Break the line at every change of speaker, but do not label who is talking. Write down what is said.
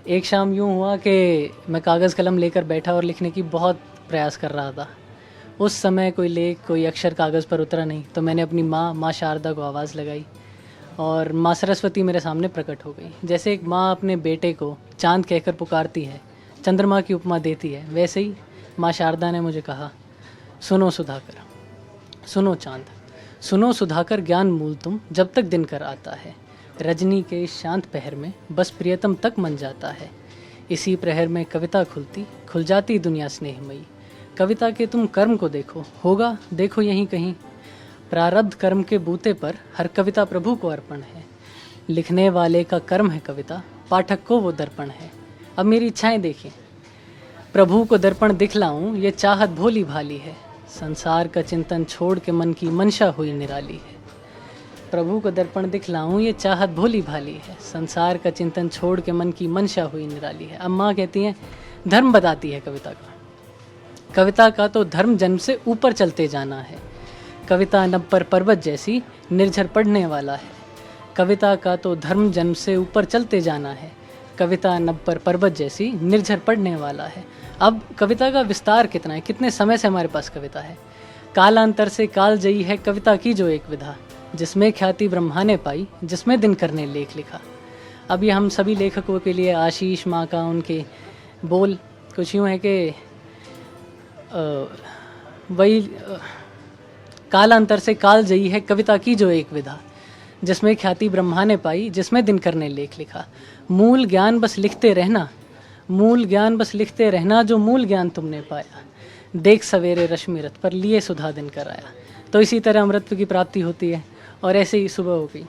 एक शाम यूँ हुआ कि मैं कागज़ कलम लेकर बैठा और लिखने की बहुत प्रयास कर रहा था। उस समय कोई लेख, कोई अक्षर कागज़ पर उतरा नहीं, तो मैंने अपनी माँ शारदा को आवाज़ लगाई और माँ सरस्वती मेरे सामने प्रकट हो गई। जैसे एक माँ अपने बेटे को चाँद कहकर पुकारती है, चंद्रमा की उपमा देती है, वैसे ही माँ शारदा ने मुझे कहा, सुनो सुधाकर, सुनो चाँद, सुनो सुधाकर ज्ञान मूल तुम, जब तक दिन कर आता है। रजनी के इस शांत पहर में बस प्रियतम तक मन जाता है। इसी प्रहर में कविता खुलती, खुल जाती दुनिया स्नेहमयी। कविता के तुम कर्म को देखो, होगा देखो यहीं कहीं। प्रारब्ध कर्म के बूते पर हर कविता प्रभु को अर्पण है। लिखने वाले का कर्म है कविता, पाठक को वो दर्पण है। अब मेरी इच्छाएं देखिए, प्रभु को दर्पण दिखलाऊं, ये चाहत भोली भाली है। संसार का चिंतन छोड़ के मन की मंशा हुई निराली है। प्रभु को दर्पण दिखलाऊं, ये चाहत भोली भाली है। संसार का चिंतन छोड़ के मन की मंशा हुई निराली है। अब माँ कहती हैं, धर्म बताती है कविता का। कविता का तो धर्म जन्म से ऊपर चलते जाना है। कविता नभ पर पर्वत जैसी निर्झर पढ़ने वाला है। कविता का तो धर्म जन्म से ऊपर चलते जाना है। कविता नभ पर पर्वत जैसी निर्झर पढ़ने वाला है। अब कविता का विस्तार कितना है, कितने समय से हमारे पास कविता है। कालांतर से कालजयी है कविता की जो एक विधा, जिसमें ख्याति ब्रह्मा ने पाई, जिसमें दिनकर ने लेख लिखा। अब ये हम सभी लेखकों के लिए आशीष माँ का उनके बोल कुछ यूँ है कि वही कालांतर से कालजयी है कविता की जो एक विधा, जिसमें ख्याति ब्रह्मा ने पाई, जिसमें दिनकर ने लेख लिखा। मूल ज्ञान बस लिखते रहना, मूल ज्ञान बस लिखते रहना, जो मूल ज्ञान तुमने पाया। देख सवेरे रश्मि रथ पर लिए सुधा दिन कर आया। तो इसी तरह अमृत की प्राप्ति होती है और ऐसे ही सुबह हो गई।